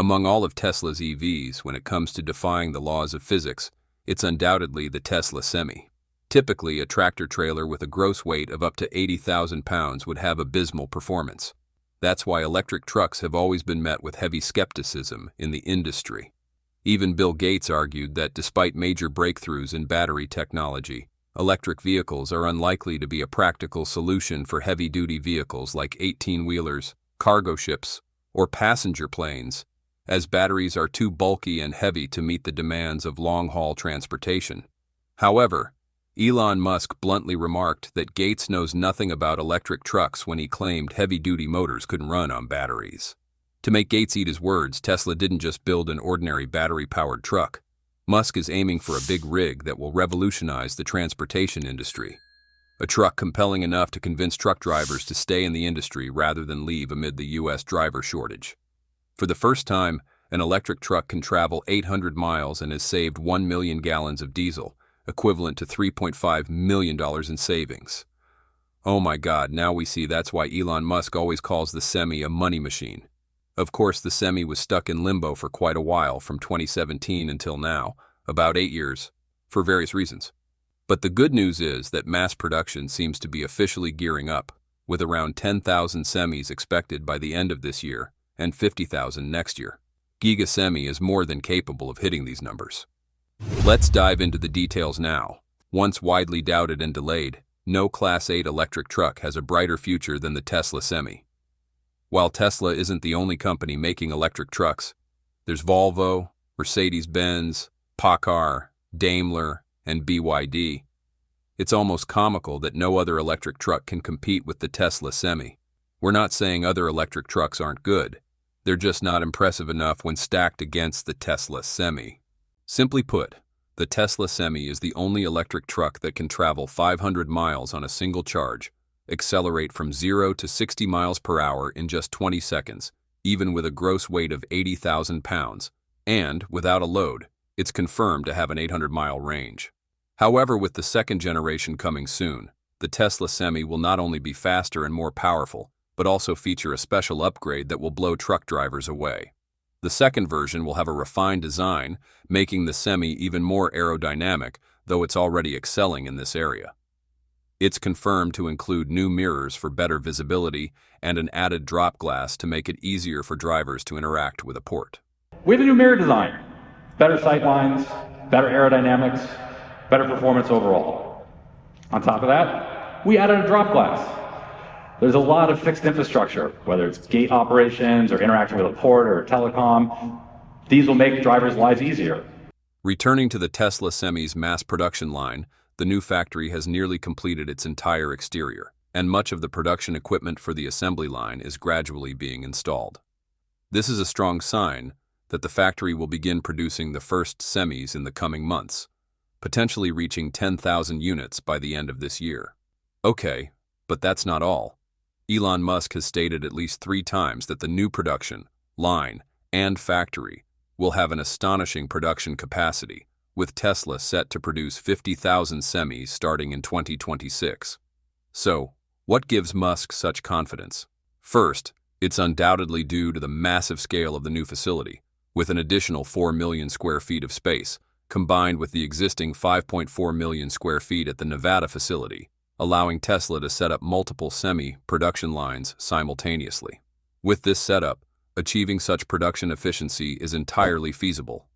Among all of Tesla's EVs, when it comes to defying the laws of physics, it's undoubtedly the Tesla Semi. Typically, a tractor-trailer with a gross weight of up to 80,000 pounds would have abysmal performance. That's why electric trucks have always been met with heavy skepticism in the industry. Even Bill Gates argued that despite major breakthroughs in battery technology, electric vehicles are unlikely to be a practical solution for heavy-duty vehicles like 18-wheelers, cargo ships, or passenger planes, as batteries are too bulky and heavy to meet the demands of long-haul transportation. However, Elon Musk bluntly remarked that Gates knows nothing about electric trucks when he claimed heavy-duty motors couldn't run on batteries. To make Gates eat his words, Tesla didn't just build an ordinary battery-powered truck. Musk is aiming for a big rig that will revolutionize the transportation industry. A truck compelling enough to convince truck drivers to stay in the industry rather than leave amid the U.S. driver shortage. For the first time, an electric truck can travel 800 miles and has saved 1 million gallons of diesel, equivalent to $3.5 million in savings. Oh my God, now we see that's why Elon Musk always calls the Semi a money machine. Of course, the Semi was stuck in limbo for quite a while, from 2017 until now, about 8 years, for various reasons. But the good news is that mass production seems to be officially gearing up, with around 10,000 Semis expected by the end of this year and 50,000 next year. Giga Semi is more than capable of hitting these numbers. Let's dive into the details now. Once widely doubted and delayed, no Class 8 electric truck has a brighter future than the Tesla Semi. While Tesla isn't the only company making electric trucks, there's Volvo, Mercedes-Benz, PACCAR, Daimler, and BYD. It's almost comical that no other electric truck can compete with the Tesla Semi. We're not saying other electric trucks aren't good. They're just not impressive enough when stacked against the Tesla Semi. Simply put, the Tesla Semi is the only electric truck that can travel 500 miles on a single charge, accelerate from 0 to 60 miles per hour in just 20 seconds, even with a gross weight of 80,000 pounds, and, without a load, it's confirmed to have an 800-mile range. However, with the second generation coming soon, the Tesla Semi will not only be faster and more powerful, but also feature a special upgrade that will blow truck drivers away. The second version will have a refined design, making the Semi even more aerodynamic, though it's already excelling in this area. It's confirmed to include new mirrors for better visibility and an added drop glass to make it easier for drivers to interact with a port. We have a new mirror design. Better sight lines, better aerodynamics, better performance overall. On top of that, we added a drop glass. There's a lot of fixed infrastructure, whether it's gate operations or interaction with a port or telecom. These will make drivers' lives easier. Returning to the Tesla Semi's mass production line, the new factory has nearly completed its entire exterior, and much of the production equipment for the assembly line is gradually being installed. This is a strong sign that the factory will begin producing the first Semis in the coming months, potentially reaching 10,000 units by the end of this year. Okay, but that's not all. Elon Musk has stated at least 3 times that the new production, line, and factory will have an astonishing production capacity, with Tesla set to produce 50,000 Semis starting in 2026. So, what gives Musk such confidence? First, it's undoubtedly due to the massive scale of the new facility, with an additional 4 million square feet of space, combined with the existing 5.4 million square feet at the Nevada facility, allowing Tesla to set up multiple Semi-production lines simultaneously. With this setup, achieving such production efficiency is entirely feasible.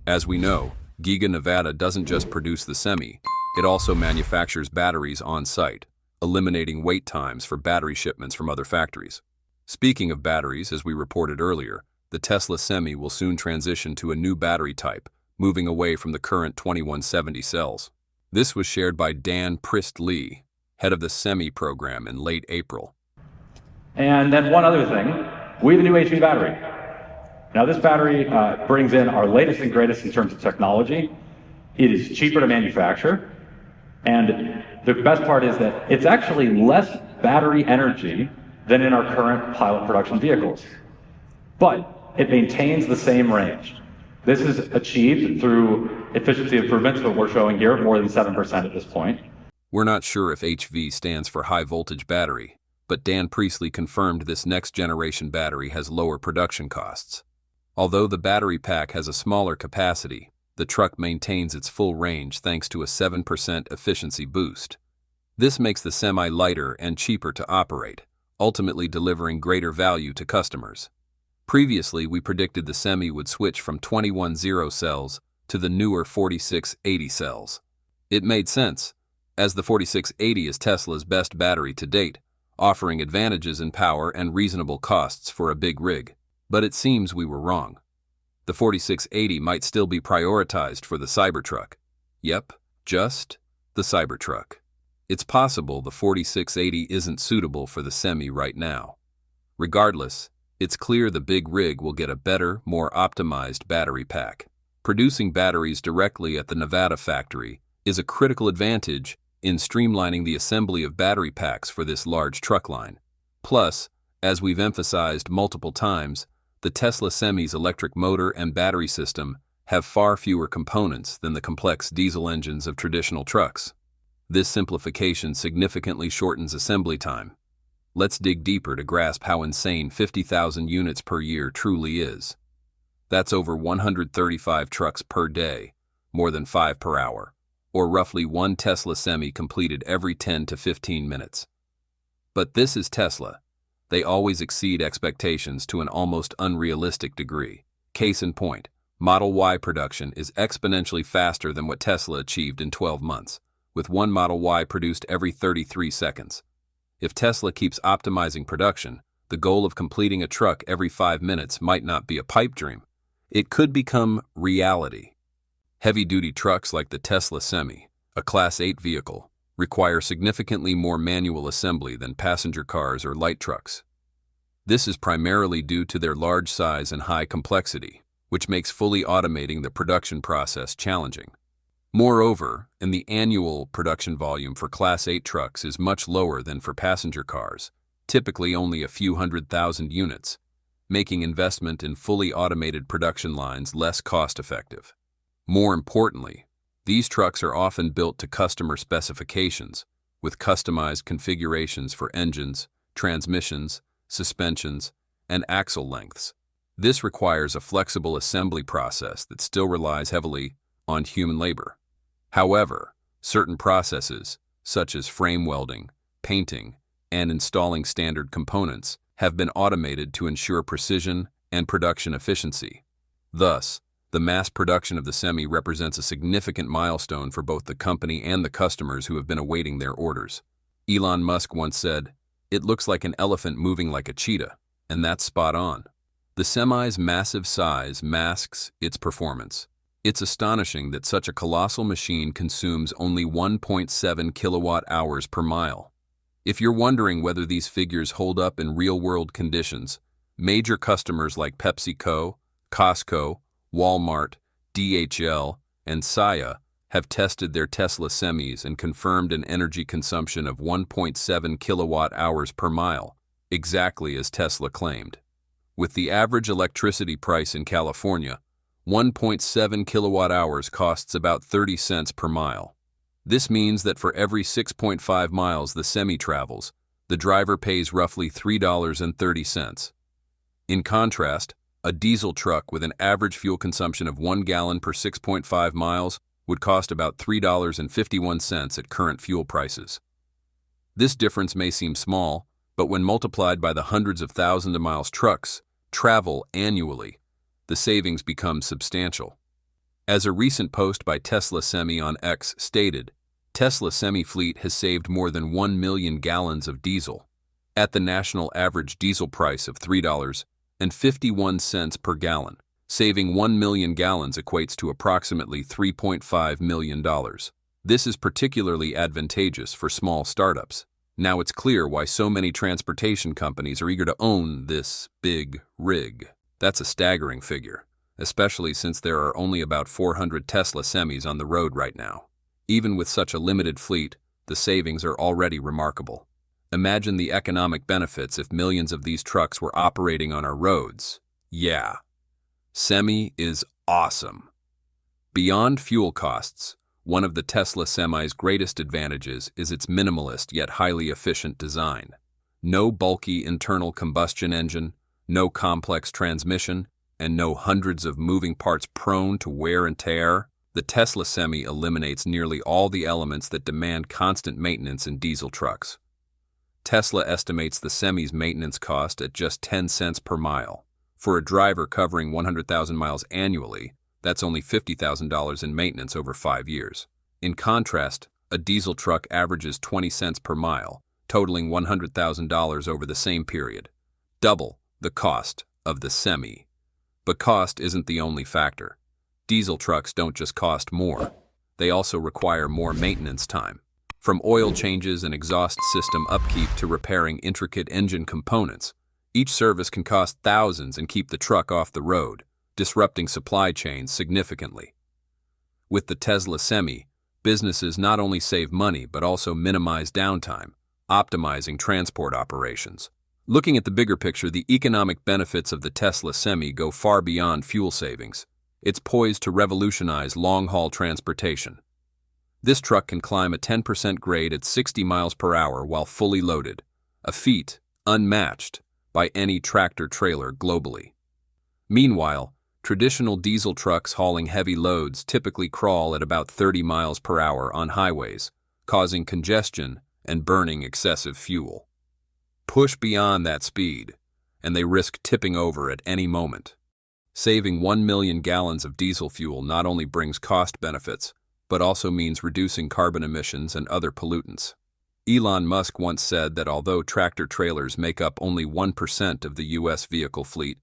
As we know, Giga Nevada doesn't just produce the Semi, it also manufactures batteries on-site, eliminating wait times for battery shipments from other factories. Speaking of batteries, as we reported earlier, the Tesla Semi will soon transition to a new battery type, moving away from the current 2170 cells. This was shared by Dan Priest-Lee, head of the Semi program, in late April. And then one other thing, we have a new HV battery. Now this battery brings in our latest and greatest in terms of technology. It is cheaper to manufacture, and the best part is that it's actually less battery energy than in our current pilot production vehicles. But it maintains the same range. This is achieved through efficiency improvements that we're showing here, more than 7% at this point. We're not sure if HV stands for high voltage battery, but Dan Priestley confirmed this next generation battery has lower production costs. Although the battery pack has a smaller capacity, the truck maintains its full range thanks to a 7% efficiency boost. This makes the Semi lighter and cheaper to operate, ultimately delivering greater value to customers. Previously, we predicted the Semi would switch from 21.0 cells to the newer 4680 cells. It made sense, as the 4680 is Tesla's best battery to date, offering advantages in power and reasonable costs for a big rig. But it seems we were wrong. The 4680 might still be prioritized for the Cybertruck. Yep, just the Cybertruck. It's possible the 4680 isn't suitable for the Semi right now. Regardless, it's clear the big rig will get a better, more optimized battery pack. Producing batteries directly at the Nevada factory is a critical advantage in streamlining the assembly of battery packs for this large truck line. Plus, as we've emphasized multiple times, the Tesla Semi's electric motor and battery system have far fewer components than the complex diesel engines of traditional trucks. This simplification significantly shortens assembly time. Let's dig deeper to grasp how insane 50,000 units per year truly is. That's over 135 trucks per day, more than 5 per hour, or roughly one Tesla Semi completed every 10 to 15 minutes. But this is Tesla. They always exceed expectations to an almost unrealistic degree. Case in point, Model Y production is exponentially faster than what Tesla achieved in 12 months, with one Model Y produced every 33 seconds. If Tesla keeps optimizing production, the goal of completing a truck every 5 minutes might not be a pipe dream. It could become reality. Heavy-duty trucks like the Tesla Semi, a Class 8 vehicle, require significantly more manual assembly than passenger cars or light trucks. This is primarily due to their large size and high complexity, which makes fully automating the production process challenging. Moreover, the annual production volume for Class 8 trucks is much lower than for passenger cars, typically only a few 100,000 units, making investment in fully automated production lines less cost-effective. More importantly, these trucks are often built to customer specifications, with customized configurations for engines, transmissions, suspensions, and axle lengths. This requires a flexible assembly process that still relies heavily on human labor. However, certain processes, such as frame welding, painting, and installing standard components, have been automated to ensure precision and production efficiency. Thus, the mass production of the Semi represents a significant milestone for both the company and the customers who have been awaiting their orders. Elon Musk once said, "It looks like an elephant moving like a cheetah," and that's spot on. The Semi's massive size masks its performance. It's astonishing that such a colossal machine consumes only 1.7 kilowatt-hours per mile. If you're wondering whether these figures hold up in real-world conditions, major customers like PepsiCo, Costco, Walmart, DHL, and Saya have tested their Tesla Semis and confirmed an energy consumption of 1.7 kilowatt-hours per mile, exactly as Tesla claimed. With the average electricity price in California, 1.7 kilowatt-hours costs about 30 cents per mile. This means that for every 6.5 miles the Semi travels, the driver pays roughly $3.30. In contrast, a diesel truck with an average fuel consumption of 1 gallon per 6.5 miles would cost about $3.51 at current fuel prices. This difference may seem small, but when multiplied by the hundreds of thousands of miles trucks travel annually, the savings become substantial. As a recent post by Tesla Semi on X stated, Tesla Semi fleet has saved more than 1 million gallons of diesel, at the national average diesel price of $3.51 per gallon. Saving 1 million gallons equates to approximately $3.5 million. This is particularly advantageous for small startups. Now it's clear why so many transportation companies are eager to own this big rig. That's a staggering figure, especially since there are only about 400 Tesla Semis on the road right now. Even with such a limited fleet, the savings are already remarkable. Imagine the economic benefits if millions of these trucks were operating on our roads. Yeah. Semi is awesome. Beyond fuel costs, one of the Tesla Semi's greatest advantages is its minimalist yet highly efficient design. No bulky internal combustion engine, no complex transmission, and know hundreds of moving parts prone to wear and tear, the Tesla Semi eliminates nearly all the elements that demand constant maintenance in diesel trucks. Tesla estimates the Semi's maintenance cost at just 10 cents per mile. For a driver covering 100,000 miles annually, that's only $50,000 in maintenance over 5 years. In contrast, a diesel truck averages 20 cents per mile, totaling $100,000 over the same period, double the cost of the Semi. But cost isn't the only factor. Diesel trucks don't just cost more, they also require more maintenance time. From oil changes and exhaust system upkeep to repairing intricate engine components, each service can cost thousands and keep the truck off the road, disrupting supply chains significantly. With the Tesla Semi, businesses not only save money but also minimize downtime, optimizing transport operations. Looking at the bigger picture, the economic benefits of the Tesla Semi go far beyond fuel savings. It's poised to revolutionize long-haul transportation. This truck can climb a 10% grade at 60 miles per hour while fully loaded, a feat unmatched by any tractor-trailer globally. Meanwhile, traditional diesel trucks hauling heavy loads typically crawl at about 30 miles per hour on highways, causing congestion and burning excessive fuel. Push beyond that speed, and they risk tipping over at any moment. Saving 1 million gallons of diesel fuel not only brings cost benefits, but also means reducing carbon emissions and other pollutants. Elon Musk once said that although tractor-trailers make up only 1% of the U.S. vehicle fleet,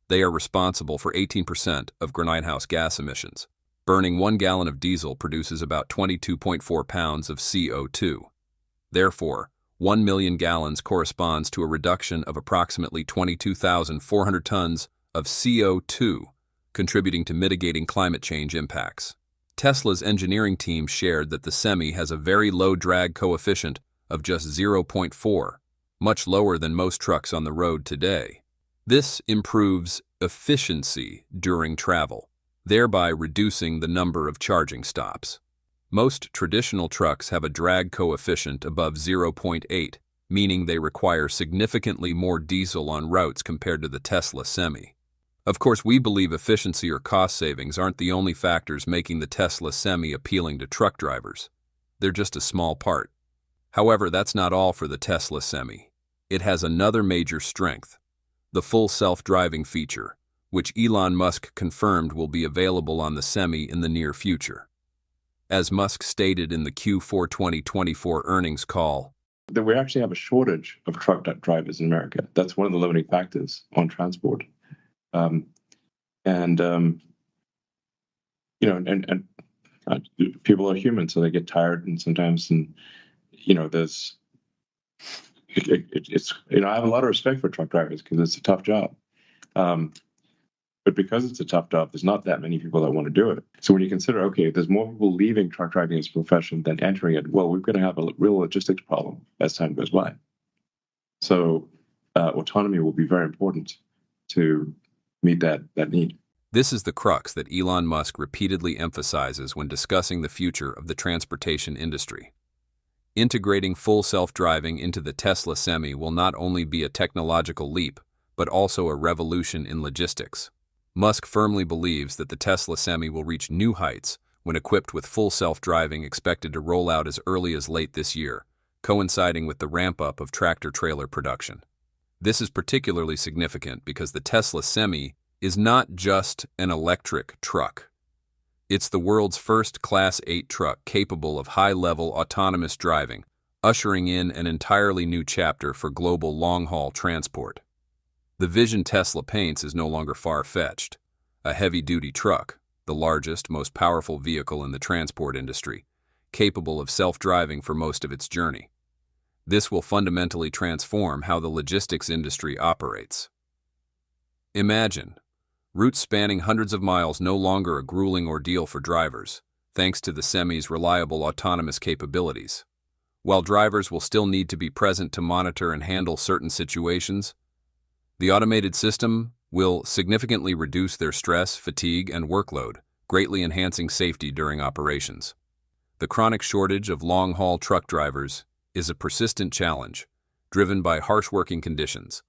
they are responsible for 18% of greenhouse gas emissions. Burning 1 gallon of diesel produces about 22.4 pounds of CO2. Therefore, 1 million gallons corresponds to a reduction of approximately 22,400 tons of CO2, contributing to mitigating climate change impacts. Tesla's engineering team shared that the Semi has a very low drag coefficient of just 0.4, much lower than most trucks on the road today. This improves efficiency during travel, thereby reducing the number of charging stops. Most traditional trucks have a drag coefficient above 0.8, meaning they require significantly more diesel on routes compared to the Tesla Semi. Of course, we believe efficiency or cost savings aren't the only factors making the Tesla Semi appealing to truck drivers. They're just a small part. However, that's not all for the Tesla Semi. It has another major strength: the full self-driving feature, which Elon Musk confirmed will be available on the Semi in the near future. As Musk stated in the Q4 2024 earnings call, that we actually have a shortage of truck drivers in America. That's one of the limiting factors on transport. People are human, so they get tired, and sometimes, there's, I have a lot of respect for truck drivers because it's a tough job. But because it's a tough job, there's not that many people that want to do it. So when you consider, okay, there's more people leaving truck driving as a profession than entering it, well, we're going to have a real logistics problem as time goes by. So autonomy will be very important to meet that need. This is the crux that Elon Musk repeatedly emphasizes when discussing the future of the transportation industry. Integrating full self-driving into the Tesla Semi will not only be a technological leap, but also a revolution in logistics. Musk firmly believes that the Tesla Semi will reach new heights when equipped with full self-driving, expected to roll out as early as late this year, coinciding with the ramp-up of tractor-trailer production. This is particularly significant because the Tesla Semi is not just an electric truck. It's the world's first Class 8 truck capable of high-level autonomous driving, ushering in an entirely new chapter for global long-haul transport. The vision Tesla paints is no longer far-fetched. A heavy-duty truck, the largest, most powerful vehicle in the transport industry, capable of self-driving for most of its journey. This will fundamentally transform how the logistics industry operates. Imagine, routes spanning hundreds of miles no longer a grueling ordeal for drivers, thanks to the Semi's reliable autonomous capabilities. While drivers will still need to be present to monitor and handle certain situations, the automated system will significantly reduce their stress, fatigue, and workload, greatly enhancing safety during operations. The chronic shortage of long-haul truck drivers is a persistent challenge, driven by harsh working conditions,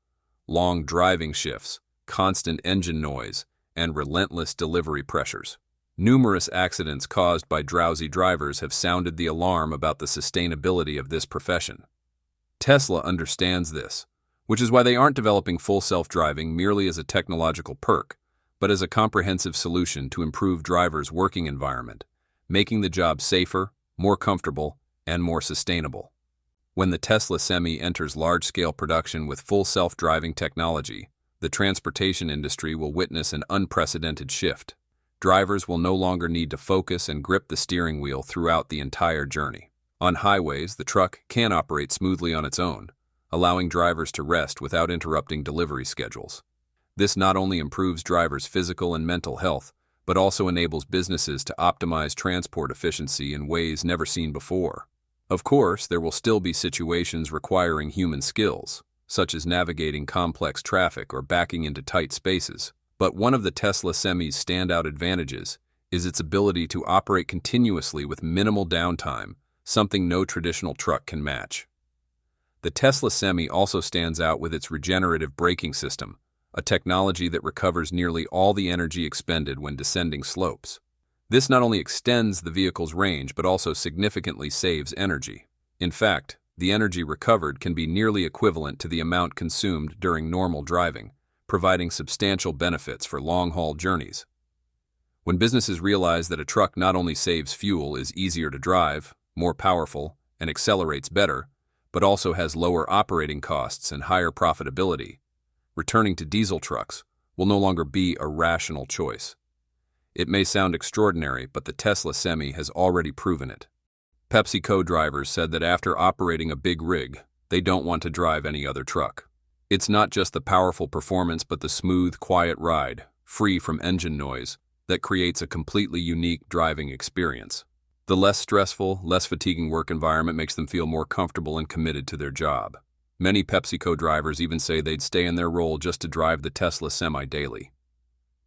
long driving shifts, constant engine noise, and relentless delivery pressures. Numerous accidents caused by drowsy drivers have sounded the alarm about the sustainability of this profession. Tesla understands this, which is why they aren't developing full self-driving merely as a technological perk, but as a comprehensive solution to improve drivers' working environment, making the job safer, more comfortable, and more sustainable. When the Tesla Semi enters large-scale production with full self-driving technology, the transportation industry will witness an unprecedented shift. Drivers will no longer need to focus and grip the steering wheel throughout the entire journey. On highways, the truck can operate smoothly on its own, allowing drivers to rest without interrupting delivery schedules. This not only improves drivers' physical and mental health, but also enables businesses to optimize transport efficiency in ways never seen before. Of course, there will still be situations requiring human skills, such as navigating complex traffic or backing into tight spaces. But one of the Tesla Semi's standout advantages is its ability to operate continuously with minimal downtime, something no traditional truck can match. The Tesla Semi also stands out with its regenerative braking system, a technology that recovers nearly all the energy expended when descending slopes. This not only extends the vehicle's range but also significantly saves energy. In fact, the energy recovered can be nearly equivalent to the amount consumed during normal driving, providing substantial benefits for long-haul journeys. When businesses realize that a truck not only saves fuel, is easier to drive, more powerful, and accelerates better, but also has lower operating costs and higher profitability, returning to diesel trucks will no longer be a rational choice. It may sound extraordinary, but the Tesla Semi has already proven it. PepsiCo drivers said that after operating a big rig, they don't want to drive any other truck. It's not just the powerful performance but the smooth, quiet ride, free from engine noise, that creates a completely unique driving experience. The less stressful, less fatiguing work environment makes them feel more comfortable and committed to their job. Many PepsiCo drivers even say they'd stay in their role just to drive the Tesla Semi daily.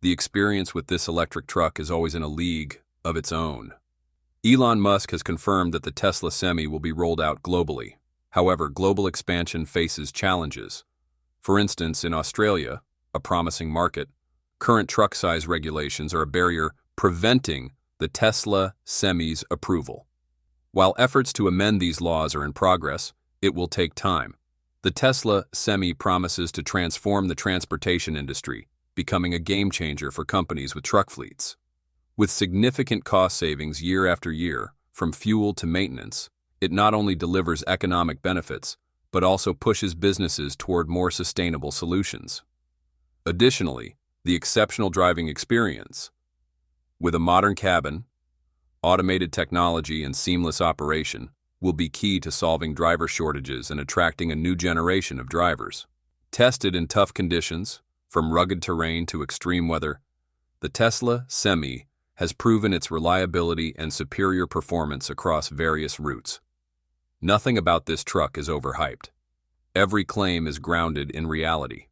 The experience with this electric truck is always in a league of its own. Elon Musk has confirmed that the Tesla Semi will be rolled out globally. However, global expansion faces challenges. For instance, in Australia, a promising market, current truck size regulations are a barrier preventing the Tesla Semi's approval. While efforts to amend these laws are in progress, it will take time. The Tesla Semi promises to transform the transportation industry, becoming a game changer for companies with truck fleets. With significant cost savings year after year, from fuel to maintenance, it not only delivers economic benefits, but also pushes businesses toward more sustainable solutions. Additionally, the exceptional driving experience, with a modern cabin, automated technology, and seamless operation, will be key to solving driver shortages and attracting a new generation of drivers. Tested in tough conditions, from rugged terrain to extreme weather, the Tesla Semi has proven its reliability and superior performance across various routes. Nothing about this truck is overhyped. Every claim is grounded in reality.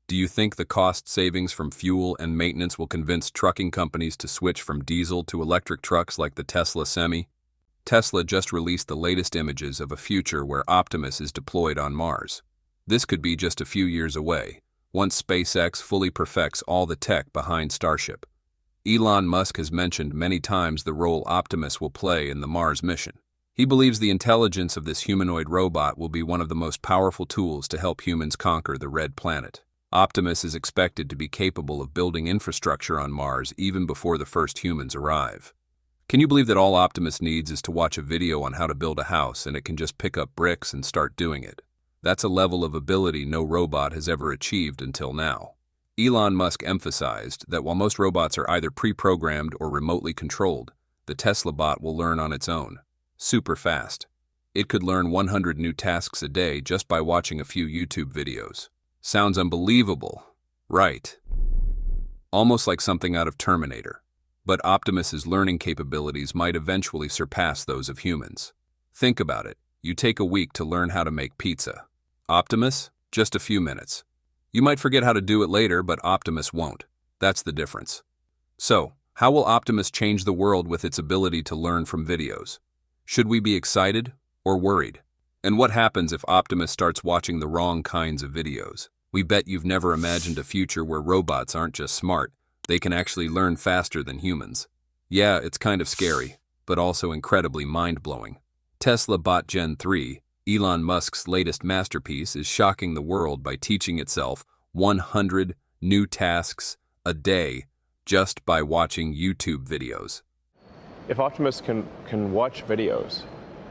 Do you think the cost savings from fuel and maintenance will convince trucking companies to switch from diesel to electric trucks like the Tesla Semi? Tesla just released the latest images of a future where Optimus is deployed on Mars. This could be just a few years away, once SpaceX fully perfects all the tech behind Starship. Elon Musk has mentioned many times the role Optimus will play in the Mars mission. He believes the intelligence of this humanoid robot will be one of the most powerful tools to help humans conquer the Red Planet. Optimus is expected to be capable of building infrastructure on Mars even before the first humans arrive. Can you believe that all Optimus needs is to watch a video on how to build a house and it can just pick up bricks and start doing it? That's a level of ability no robot has ever achieved until now. Elon Musk emphasized that while most robots are either pre-programmed or remotely controlled, the Tesla bot will learn on its own, super fast. It could learn 100 new tasks a day just by watching a few YouTube videos. Sounds unbelievable, right? Almost like something out of Terminator. But Optimus's learning capabilities might eventually surpass those of humans. Think about it. You take a week to learn how to make pizza. Optimus? Just a few minutes. You might forget how to do it later, but Optimus won't. That's the difference. So, how will Optimus change the world with its ability to learn from videos? Should we be excited or worried? And what happens if Optimus starts watching the wrong kinds of videos? We bet you've never imagined a future where robots aren't just smart, They can actually learn faster than humans. Yeah, it's kind of scary, but also incredibly mind-blowing. Tesla Bot Gen 3, Elon Musk's latest masterpiece, is shocking the world by teaching itself 100 new tasks a day just by watching YouTube videos. If Optimus can watch videos,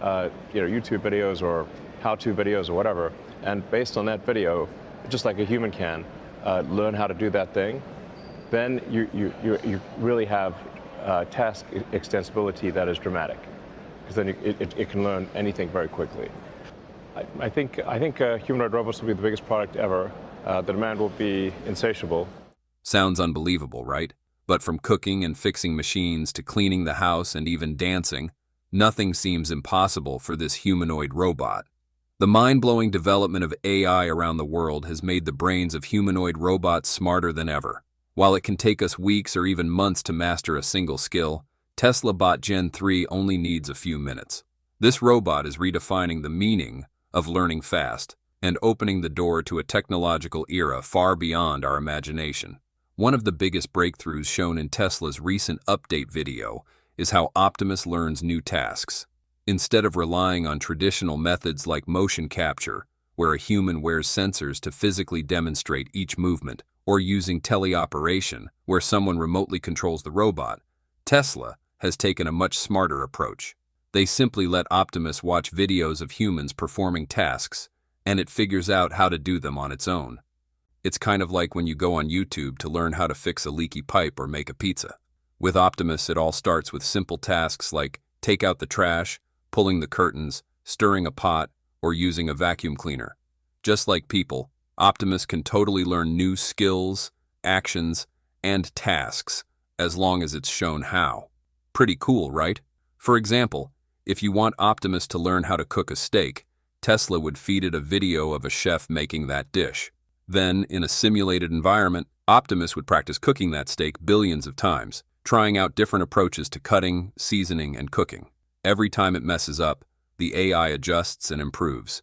YouTube videos or how-to videos or whatever, and based on that video, just like a human can, learn how to do that thing, then you really have task extensibility that is dramatic, because then it can learn anything very quickly. I think humanoid robots will be the biggest product ever. The demand will be insatiable. Sounds unbelievable, right? But from cooking and fixing machines to cleaning the house and even dancing, nothing seems impossible for this humanoid robot. The mind-blowing development of AI around the world has made the brains of humanoid robots smarter than ever. While it can take us weeks or even months to master a single skill, Tesla Bot Gen 3 only needs a few minutes. This robot is redefining the meaning of learning fast and opening the door to a technological era far beyond our imagination. One of the biggest breakthroughs shown in Tesla's recent update video is how Optimus learns new tasks. Instead of relying on traditional methods like motion capture, where a human wears sensors to physically demonstrate each movement, or using teleoperation, where someone remotely controls the robot, Tesla has taken a much smarter approach. They simply let Optimus watch videos of humans performing tasks, and it figures out how to do them on its own. It's kind of like when you go on YouTube to learn how to fix a leaky pipe or make a pizza. With Optimus, it all starts with simple tasks like take out the trash, pulling the curtains, stirring a pot, or using a vacuum cleaner. Just like people, Optimus can totally learn new skills, actions, and tasks as long as it's shown how. Pretty cool, right? For example, if you want Optimus to learn how to cook a steak, Tesla would feed it a video of a chef making that dish. Then, in a simulated environment, Optimus would practice cooking that steak billions of times, trying out different approaches to cutting, seasoning, and cooking. Every time it messes up, the AI adjusts and improves.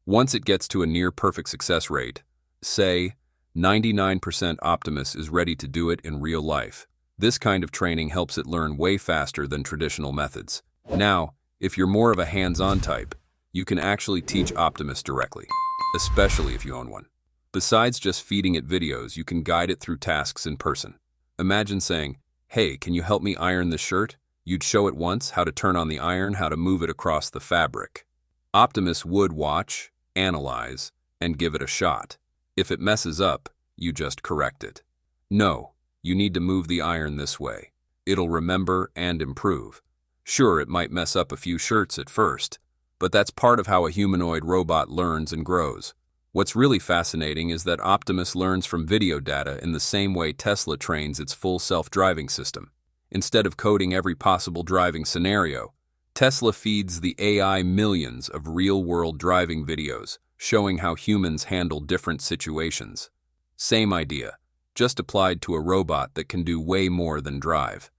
Once it gets to a near-perfect success rate, say 99%, Optimus is ready to do it in real life. This kind of training helps it learn way faster than traditional methods. Now, if you're more of a hands-on type, you can actually teach Optimus directly, especially if you own one. Besides just feeding it videos, you can guide it through tasks in person. Imagine saying, "Hey, can you help me iron this shirt?" You'd show it once how to turn on the iron, how to move it across the fabric. Optimus would watch, analyze, and give it a shot. If it messes up, you just correct it. No, you need to move the iron this way. It'll remember and improve. Sure, it might mess up a few shirts at first, but that's part of how a humanoid robot learns and grows. What's really fascinating is that Optimus learns from video data in the same way Tesla trains its full self-driving system. Instead of coding every possible driving scenario, Tesla feeds the AI millions of real-world driving videos, showing how humans handle different situations. Same idea, just applied to a robot that can do way more than drive.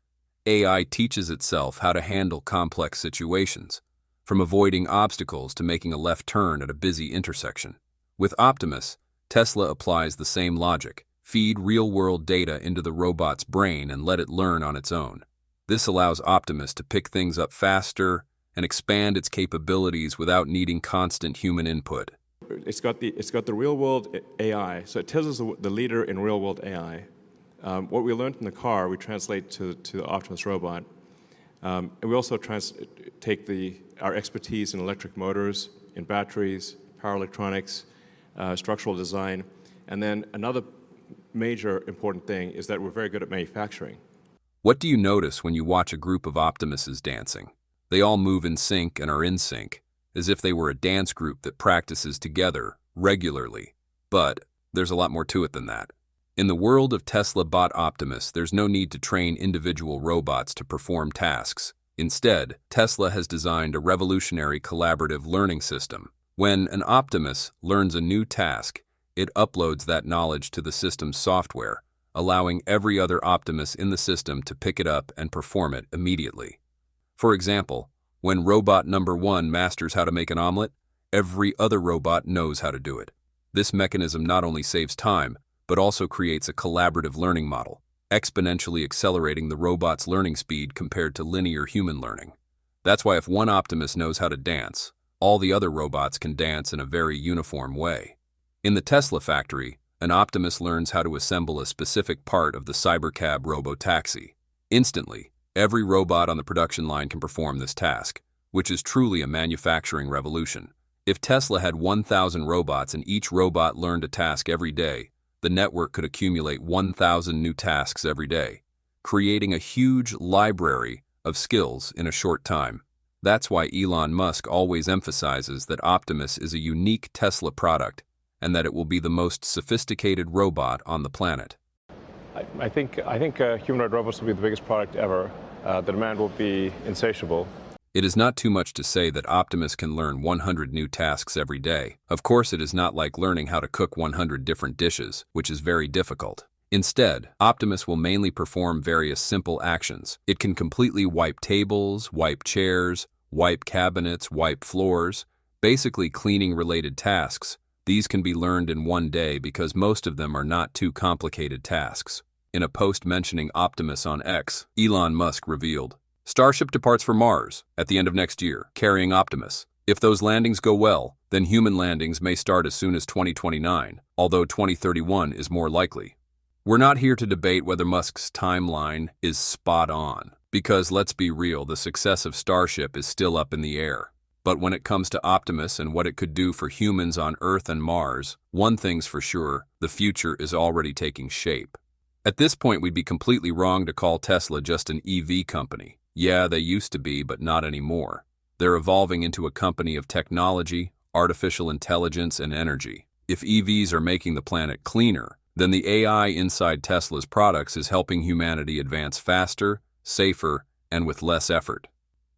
AI teaches itself how to handle complex situations, from avoiding obstacles to making a left turn at a busy intersection. With Optimus, Tesla applies the same logic. Feed real-world data into the robot's brain and let it learn on its own. This allows Optimus to pick things up faster and expand its capabilities without needing constant human input. It's got the real-world AI, so Tesla's the leader in real-world AI. What we learned in the car, we translate to the Optimus robot. And we also take our expertise in electric motors, in batteries, power electronics, structural design, and then another major important thing is that we're very good at manufacturing. What do you notice when you watch a group of Optimuses dancing? They all move in sync and are in sync, as if they were a dance group that practices together regularly. But there's a lot more to it than that. In the world of Tesla Bot Optimus, there's no need to train individual robots to perform tasks. Instead, Tesla has designed a revolutionary collaborative learning system. When an Optimus learns a new task, it uploads that knowledge to the system's software, allowing every other Optimus in the system to pick it up and perform it immediately. For example, when robot number 1 masters how to make an omelet, every other robot knows how to do it. This mechanism not only saves time, but also creates a collaborative learning model. exponentially accelerating the robot's learning speed compared to linear human learning. That's why if one Optimus knows how to dance, all the other robots can dance in a very uniform way. In the Tesla factory, an Optimus learns how to assemble a specific part of the Cybercab robotaxi. Instantly, every robot on the production line can perform this task, which is truly a manufacturing revolution. If Tesla had 1,000 robots and each robot learned a task every day, the network could accumulate 1,000 new tasks every day, creating a huge library of skills in a short time. That's why Elon Musk always emphasizes that Optimus is a unique Tesla product and that it will be the most sophisticated robot on the planet. I think humanoid robots will be the biggest product ever. The demand will be insatiable. It is not too much to say that Optimus can learn 100 new tasks every day. Of course, it is not like learning how to cook 100 different dishes, which is very difficult. Instead, Optimus will mainly perform various simple actions. It can completely wipe tables, wipe chairs, wipe cabinets, wipe floors, basically cleaning-related tasks. These can be learned in one day because most of them are not too complicated tasks. In a post mentioning Optimus on X, Elon Musk revealed, "Starship departs for Mars at the end of next year, carrying Optimus. If those landings go well, then human landings may start as soon as 2029, although 2031 is more likely." We're not here to debate whether Musk's timeline is spot on, because let's be real, the success of Starship is still up in the air. But when it comes to Optimus and what it could do for humans on Earth and Mars, one thing's for sure, the future is already taking shape. At this point, we'd be completely wrong to call Tesla just an EV company. Yeah, they used to be, but not anymore. They're evolving into a company of technology, artificial intelligence, and energy. If EVs are making the planet cleaner, then the AI inside Tesla's products is helping humanity advance faster, safer, and with less effort.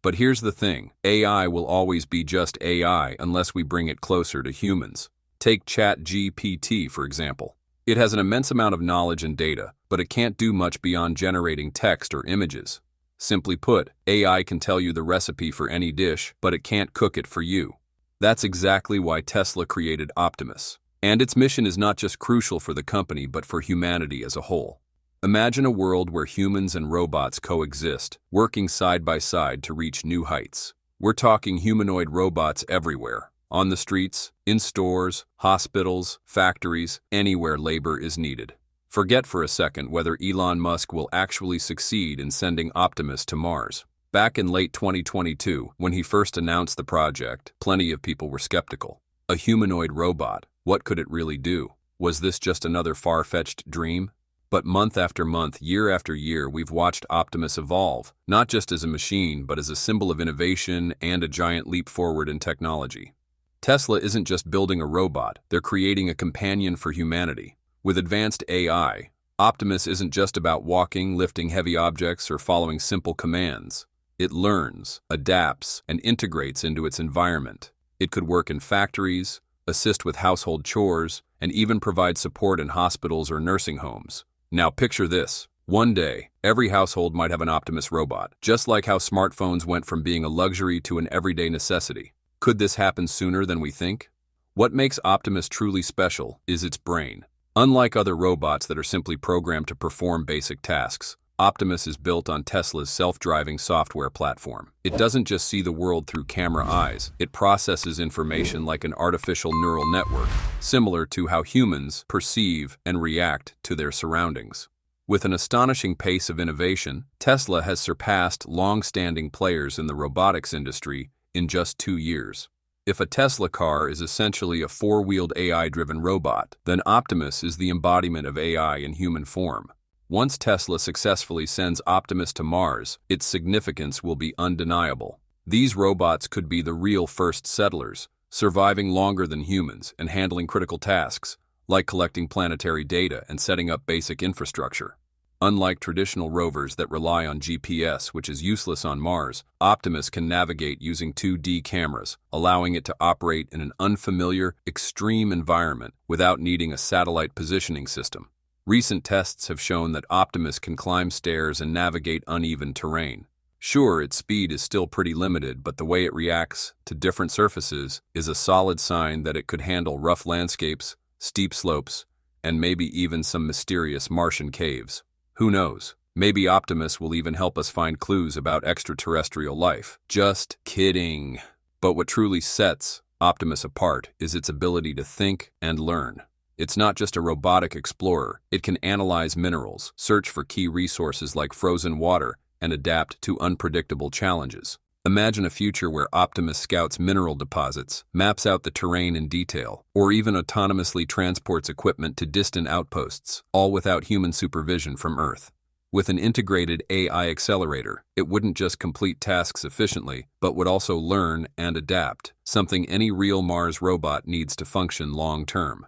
But here's the thing, AI will always be just AI unless we bring it closer to humans. Take ChatGPT, for example. It has an immense amount of knowledge and data, but it can't do much beyond generating text or images. Simply put, AI can tell you the recipe for any dish, but it can't cook it for you. That's exactly why Tesla created Optimus. And its mission is not just crucial for the company, but for humanity as a whole. Imagine a world where humans and robots coexist, working side by side to reach new heights. We're talking humanoid robots everywhere, on the streets, in stores, hospitals, factories, anywhere labor is needed. Forget for a second whether Elon Musk will actually succeed in sending Optimus to Mars. Back in late 2022, when he first announced the project, plenty of people were skeptical. A humanoid robot, what could it really do? Was this just another far-fetched dream? But month after month, year after year, we've watched Optimus evolve, not just as a machine, but as a symbol of innovation and a giant leap forward in technology. Tesla isn't just building a robot, they're creating a companion for humanity. With advanced AI, Optimus isn't just about walking, lifting heavy objects, or following simple commands. It learns, adapts, and integrates into its environment. It could work in factories, assist with household chores, and even provide support in hospitals or nursing homes. Now picture this. One day, every household might have an Optimus robot, just like how smartphones went from being a luxury to an everyday necessity. Could this happen sooner than we think? What makes Optimus truly special is its brain. Unlike other robots that are simply programmed to perform basic tasks, Optimus is built on Tesla's self-driving software platform. It doesn't just see the world through camera eyes, it processes information like an artificial neural network, similar to how humans perceive and react to their surroundings. With an astonishing pace of innovation, Tesla has surpassed long-standing players in the robotics industry in just 2 years. If a Tesla car is essentially a four-wheeled AI-driven robot, then Optimus is the embodiment of AI in human form. Once Tesla successfully sends Optimus to Mars, its significance will be undeniable. These robots could be the real first settlers, surviving longer than humans and handling critical tasks, like collecting planetary data and setting up basic infrastructure. Unlike traditional rovers that rely on GPS, which is useless on Mars, Optimus can navigate using 2D cameras, allowing it to operate in an unfamiliar, extreme environment without needing a satellite positioning system. Recent tests have shown that Optimus can climb stairs and navigate uneven terrain. Sure, its speed is still pretty limited, but the way it reacts to different surfaces is a solid sign that it could handle rough landscapes, steep slopes, and maybe even some mysterious Martian caves. Who knows? Maybe Optimus will even help us find clues about extraterrestrial life. Just kidding. But what truly sets Optimus apart is its ability to think and learn. It's not just a robotic explorer. It can analyze minerals, search for key resources like frozen water, and adapt to unpredictable challenges. Imagine a future where Optimus scouts mineral deposits, maps out the terrain in detail, or even autonomously transports equipment to distant outposts, all without human supervision from Earth. With an integrated AI accelerator, it wouldn't just complete tasks efficiently, but would also learn and adapt, something any real Mars robot needs to function long-term.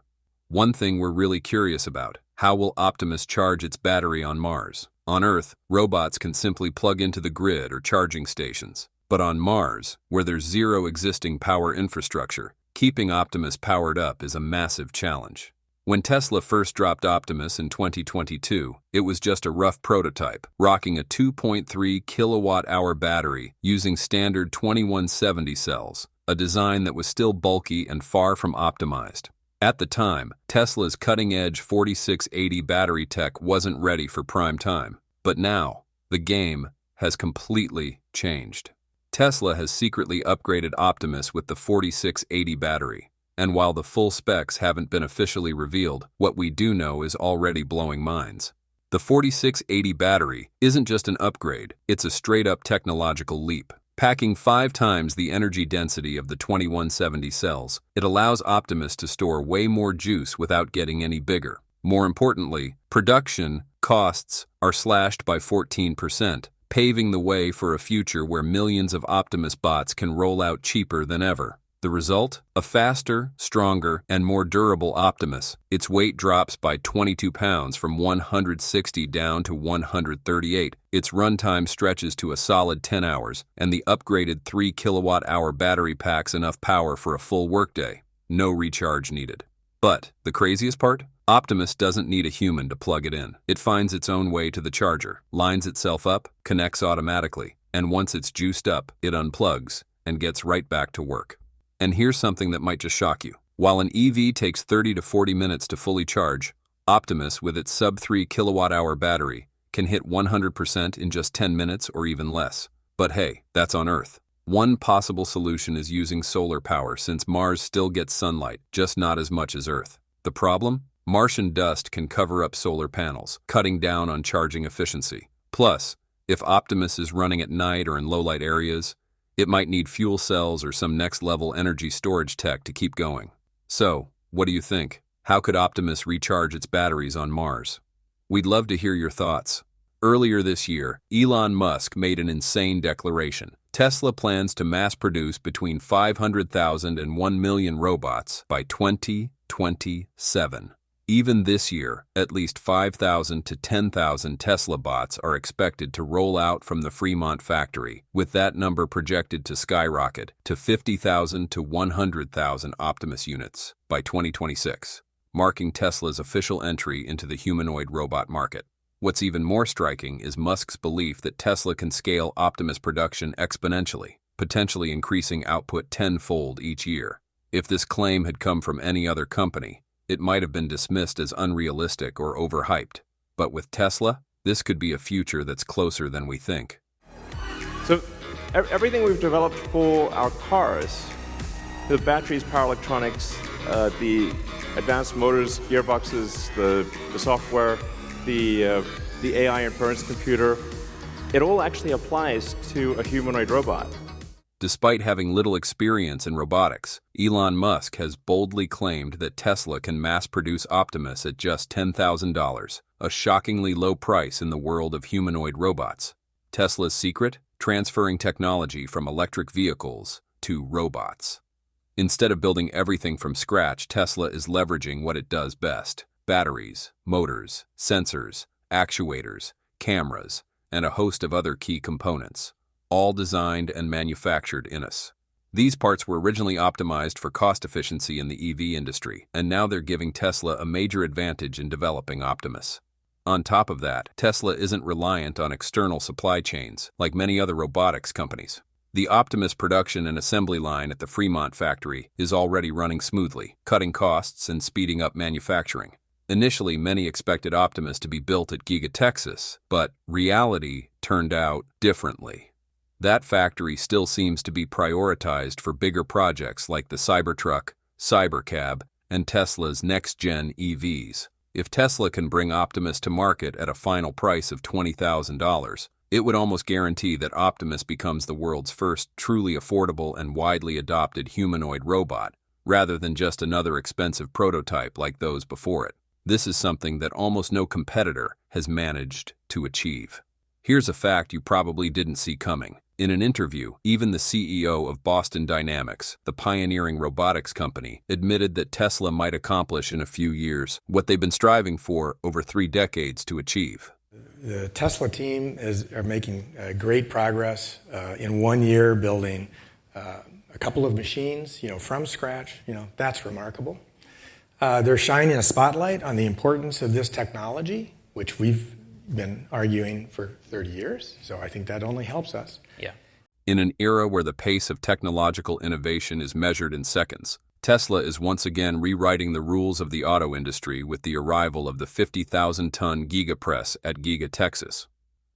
One thing we're really curious about: how will Optimus charge its battery on Mars? On Earth, robots can simply plug into the grid or charging stations. But on Mars, where there's zero existing power infrastructure, keeping Optimus powered up is a massive challenge. When Tesla first dropped Optimus in 2022, it was just a rough prototype, rocking a 2.3 kilowatt-hour battery using standard 2170 cells, a design that was still bulky and far from optimized. At the time, Tesla's cutting-edge 4680 battery tech wasn't ready for prime time. But now, the game has completely changed. Tesla has secretly upgraded Optimus with the 4680 battery. And while the full specs haven't been officially revealed, what we do know is already blowing minds. The 4680 battery isn't just an upgrade, it's a straight-up technological leap. Packing 5 times the energy density of the 2170 cells, it allows Optimus to store way more juice without getting any bigger. More importantly, production costs are slashed by 14%, paving the way for a future where millions of Optimus bots can roll out cheaper than ever. The result? A faster, stronger, and more durable Optimus. Its weight drops by 22 pounds from 160 down to 138. Its runtime stretches to a solid 10 hours, and the upgraded 3 kilowatt-hour battery packs enough power for a full workday. No recharge needed. But the craziest part? Optimus doesn't need a human to plug it in. It finds its own way to the charger, lines itself up, connects automatically, and once it's juiced up, it unplugs and gets right back to work. And here's something that might just shock you. While an EV takes 30 to 40 minutes to fully charge, Optimus, with its sub-3 kilowatt-hour battery, can hit 100% in just 10 minutes or even less. But hey, that's on Earth. One possible solution is using solar power, since Mars still gets sunlight, just not as much as Earth. The problem? Martian dust can cover up solar panels, cutting down on charging efficiency. Plus, if Optimus is running at night or in low-light areas, it might need fuel cells or some next-level energy storage tech to keep going. So, what do you think? How could Optimus recharge its batteries on Mars? We'd love to hear your thoughts. Earlier this year, Elon Musk made an insane declaration. Tesla plans to mass-produce between 500,000 and 1 million robots by 2027. Even this year, at least 5,000 to 10,000 Tesla bots are expected to roll out from the Fremont factory, with that number projected to skyrocket to 50,000 to 100,000 Optimus units by 2026, marking Tesla's official entry into the humanoid robot market. What's even more striking is Musk's belief that Tesla can scale Optimus production exponentially, potentially increasing output tenfold each year. If this claim had come from any other company, it might have been dismissed as unrealistic or overhyped. But with Tesla, this could be a future that's closer than we think. So everything we've developed for our cars, the batteries, power electronics, the advanced motors, gearboxes, the software, the AI inference computer, it all actually applies to a humanoid robot. Despite having little experience in robotics, Elon Musk has boldly claimed that Tesla can mass-produce Optimus at just $10,000, a shockingly low price in the world of humanoid robots. Tesla's secret? Transferring technology from electric vehicles to robots. Instead of building everything from scratch, Tesla is leveraging what it does best: batteries, motors, sensors, actuators, cameras, and a host of other key components, all designed and manufactured in us. These parts were originally optimized for cost efficiency in the EV industry, and now they're giving Tesla a major advantage in developing Optimus. On top of that, Tesla isn't reliant on external supply chains like many other robotics companies. The Optimus production and assembly line at the Fremont factory is already running smoothly, cutting costs and speeding up manufacturing. Initially, many expected Optimus to be built at Giga Texas, but reality turned out differently. That factory still seems to be prioritized for bigger projects like the Cybertruck, Cybercab, and Tesla's next-gen EVs. If Tesla can bring Optimus to market at a final price of $20,000, it would almost guarantee that Optimus becomes the world's first truly affordable and widely adopted humanoid robot, rather than just another expensive prototype like those before it. This is something that almost no competitor has managed to achieve. Here's a fact you probably didn't see coming. In an interview, even the CEO of Boston Dynamics, the pioneering robotics company, admitted that Tesla might accomplish in a few years what they've been striving for over 3 decades to achieve. The Tesla team are making great progress in 1 year building a couple of machines, from scratch. That's remarkable. They're shining a spotlight on the importance of this technology, which we've been arguing for 30 years. So I think that only helps us. Yeah. In an era where the pace of technological innovation is measured in seconds, Tesla is once again rewriting the rules of the auto industry with the arrival of the 50,000-ton Giga Press at Giga Texas.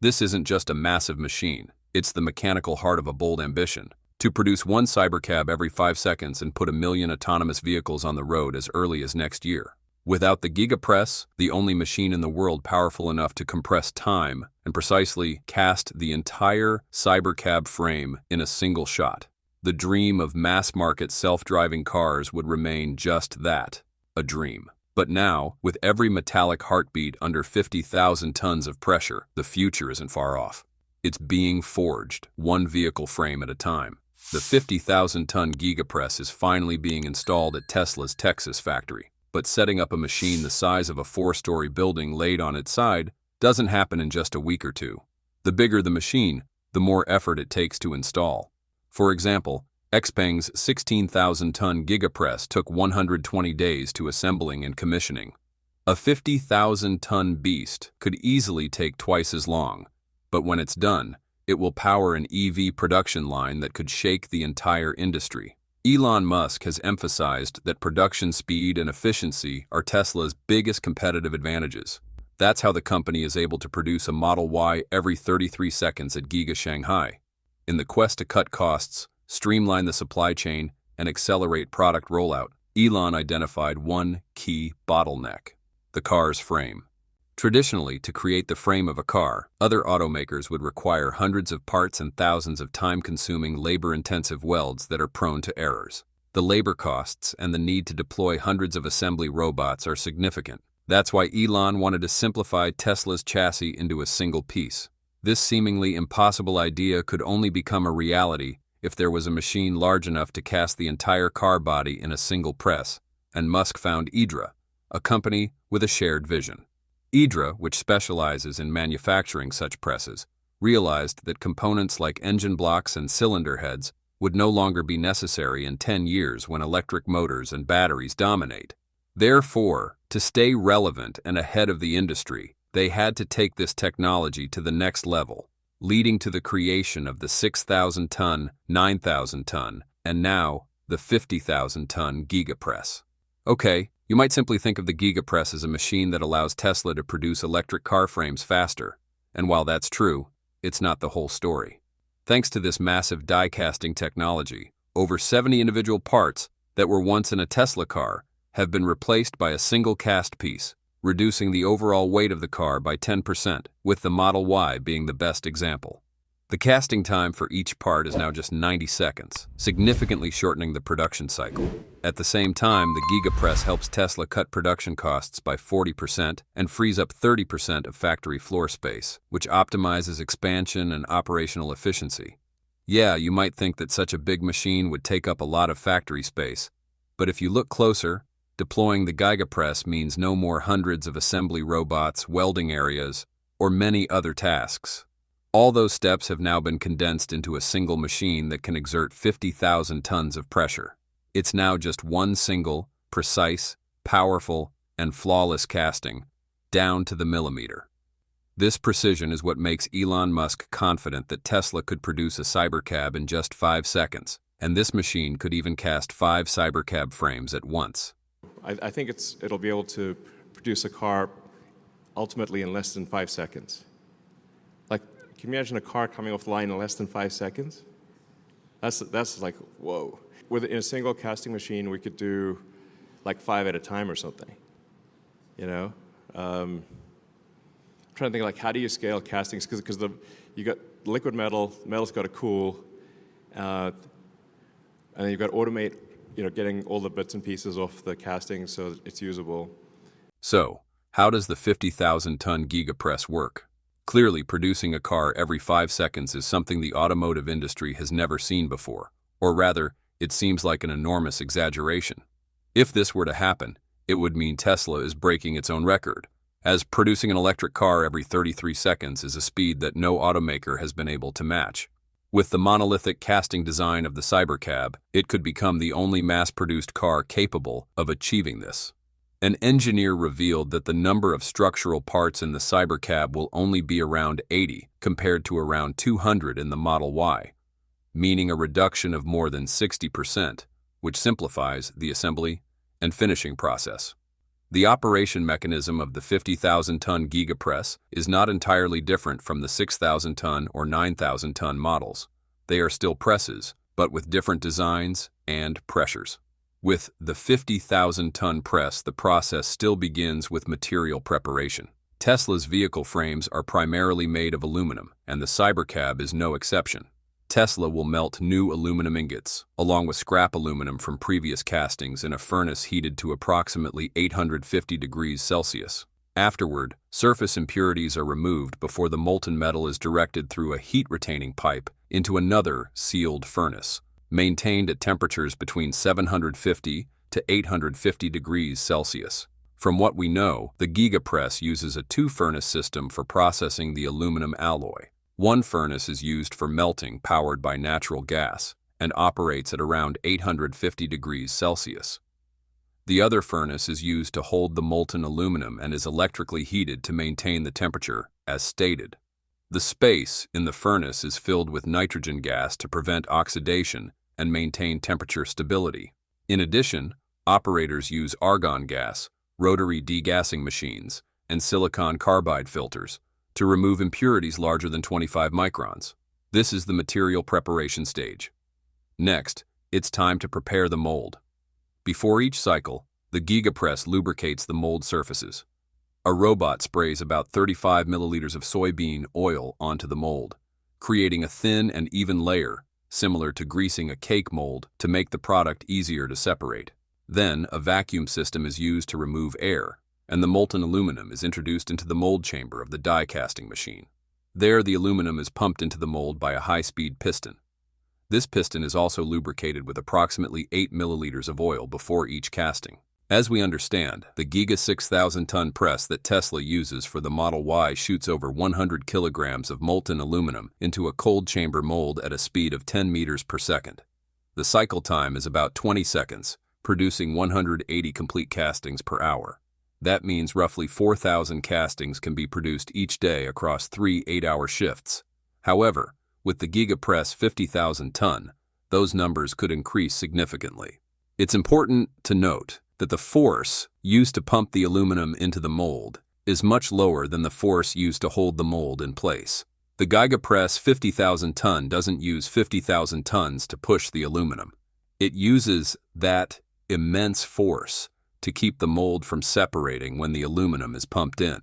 This isn't just a massive machine. It's the mechanical heart of a bold ambition. To produce 1 Cybercab every 5 seconds and put 1 million autonomous vehicles on the road as early as next year. Without the Giga Press, the only machine in the world powerful enough to compress time and precisely cast the entire Cybercab frame in a single shot, the dream of mass-market self-driving cars would remain just that, a dream. But now, with every metallic heartbeat under 50,000 tons of pressure, the future isn't far off. It's being forged, 1 vehicle frame at a time. The 50,000-ton Giga Press is finally being installed at Tesla's Texas factory. But setting up a machine the size of a 4-story building laid on its side doesn't happen in just a week or 2. The bigger the machine, the more effort it takes to install. For example, Xpeng's 16,000-ton Giga Press took 120 days to assembling and commissioning. A 50,000-ton beast could easily take twice as long, but when it's done, it will power an EV production line that could shake the entire industry. Elon Musk has emphasized that production speed and efficiency are Tesla's biggest competitive advantages. That's how the company is able to produce a Model Y every 33 seconds at Giga Shanghai. In the quest to cut costs, streamline the supply chain, and accelerate product rollout, Elon identified one key bottleneck: the car's frame. Traditionally, to create the frame of a car, other automakers would require hundreds of parts and thousands of time-consuming, labor-intensive welds that are prone to errors. The labor costs and the need to deploy hundreds of assembly robots are significant. That's why Elon wanted to simplify Tesla's chassis into a single piece. This seemingly impossible idea could only become a reality if there was a machine large enough to cast the entire car body in a single press, and Musk found Idra, a company with a shared vision. Idra, which specializes in manufacturing such presses, realized that components like engine blocks and cylinder heads would no longer be necessary in 10 years when electric motors and batteries dominate. Therefore, to stay relevant and ahead of the industry, they had to take this technology to the next level, leading to the creation of the 6,000-ton, 9,000-ton, and now the 50,000-ton Giga Press. Okay, you might simply think of the Giga Press as a machine that allows Tesla to produce electric car frames faster, and while that's true, it's not the whole story. Thanks to this massive die-casting technology, over 70 individual parts that were once in a Tesla car have been replaced by a single cast piece, reducing the overall weight of the car by 10%, with the Model Y being the best example. The casting time for each part is now just 90 seconds, significantly shortening the production cycle. At the same time, the Giga Press helps Tesla cut production costs by 40% and frees up 30% of factory floor space, which optimizes expansion and operational efficiency. Yeah, you might think that such a big machine would take up a lot of factory space, but if you look closer, deploying the Giga Press means no more hundreds of assembly robots, welding areas, or many other tasks. All those steps have now been condensed into a single machine that can exert 50,000 tons of pressure. It's now just one single, precise, powerful, and flawless casting, down to the millimeter. This precision is what makes Elon Musk confident that Tesla could produce a Cybercab in just 5 seconds, and this machine could even cast 5 Cybercab frames at once. I think it'll be able to produce a car ultimately in less than 5 seconds. Like, can you imagine a car coming off the line in less than 5 seconds? That's like, whoa. In a single casting machine, we could do like 5 at a time or something, you know? I'm trying to think, like, how do you scale castings? Because you got liquid metal's got to cool, and then you've got to automate, getting all the bits and pieces off the casting so it's usable. So, how does the 50,000-ton Giga Press work? Clearly, producing a car every 5 seconds is something the automotive industry has never seen before, or rather, it seems like an enormous exaggeration. If this were to happen, it would mean Tesla is breaking its own record, as producing an electric car every 33 seconds is a speed that no automaker has been able to match. With the monolithic casting design of the Cybercab, it could become the only mass-produced car capable of achieving this. An engineer revealed that the number of structural parts in the Cybercab will only be around 80 compared to around 200 in the Model Y, meaning a reduction of more than 60%, which simplifies the assembly and finishing process. The operation mechanism of the 50,000-ton Giga Press is not entirely different from the 6,000-ton or 9,000-ton models. They are still presses, but with different designs and pressures. With the 50,000-ton press, the process still begins with material preparation. Tesla's vehicle frames are primarily made of aluminum, and the Cybercab is no exception. Tesla will melt new aluminum ingots, along with scrap aluminum from previous castings in a furnace heated to approximately 850 degrees Celsius. Afterward, surface impurities are removed before the molten metal is directed through a heat-retaining pipe into another sealed furnace, maintained at temperatures between 750 to 850 degrees Celsius. From what we know, the Giga Press uses a two-furnace system for processing the aluminum alloy. One furnace is used for melting, powered by natural gas, and operates at around 850 degrees Celsius. The other furnace is used to hold the molten aluminum and is electrically heated to maintain the temperature, as stated. The space in the furnace is filled with nitrogen gas to prevent oxidation and maintain temperature stability. In addition, operators use argon gas, rotary degassing machines, and silicon carbide filters to remove impurities larger than 25 microns. This is the material preparation stage. Next, it's time to prepare the mold. Before each cycle, the Giga Press lubricates the mold surfaces. A robot sprays about 35 milliliters of soybean oil onto the mold, creating a thin and even layer, similar to greasing a cake mold, to make the product easier to separate. Then, a vacuum system is used to remove air, and the molten aluminum is introduced into the mold chamber of the die casting machine. There, the aluminum is pumped into the mold by a high-speed piston. This piston is also lubricated with approximately 8 milliliters of oil before each casting. As we understand, the Giga 6,000-ton press that Tesla uses for the Model Y shoots over 100 kilograms of molten aluminum into a cold chamber mold at a speed of 10 meters per second. The cycle time is about 20 seconds, producing 180 complete castings per hour. That means roughly 4,000 castings can be produced each day across 3 8-hour shifts. However, with the Giga Press 50,000-ton, those numbers could increase significantly. It's important to note that the force used to pump the aluminum into the mold is much lower than the force used to hold the mold in place. The Giga Press 50,000-ton doesn't use 50,000 tons to push the aluminum. It uses that immense force to keep the mold from separating when the aluminum is pumped in.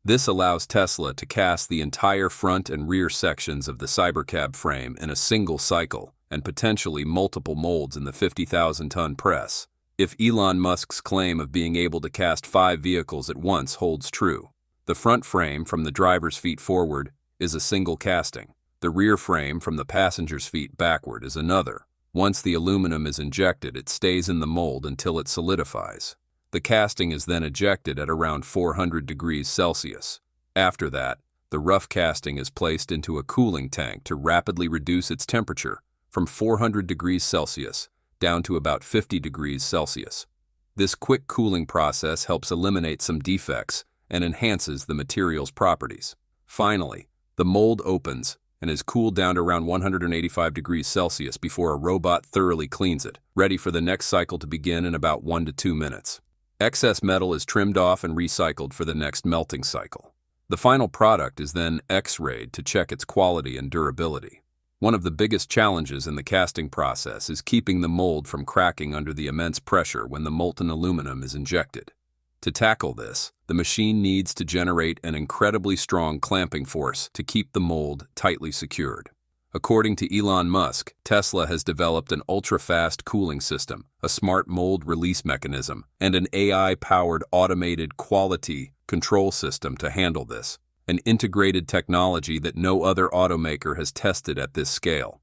This allows Tesla to cast the entire front and rear sections of the Cybercab frame in a single cycle and potentially multiple molds in the 50,000-ton press, if Elon Musk's claim of being able to cast 5 vehicles at once holds true. The front frame from the driver's feet forward is a single casting. The rear frame from the passenger's feet backward is another. Once the aluminum is injected, it stays in the mold until it solidifies. The casting is then ejected at around 400 degrees Celsius. After that, the rough casting is placed into a cooling tank to rapidly reduce its temperature from 400 degrees Celsius down to about 50 degrees Celsius. This quick cooling process helps eliminate some defects and enhances the material's properties. Finally, the mold opens and is cooled down to around 185 degrees Celsius before a robot thoroughly cleans it, ready for the next cycle to begin in about 1 to 2 minutes. Excess metal is trimmed off and recycled for the next melting cycle. The final product is then X-rayed to check its quality and durability. One of the biggest challenges in the casting process is keeping the mold from cracking under the immense pressure when the molten aluminum is injected. To tackle this, the machine needs to generate an incredibly strong clamping force to keep the mold tightly secured. According to Elon Musk, Tesla has developed an ultra-fast cooling system, a smart mold release mechanism, and an AI-powered automated quality control system to handle this, an integrated technology that no other automaker has tested at this scale.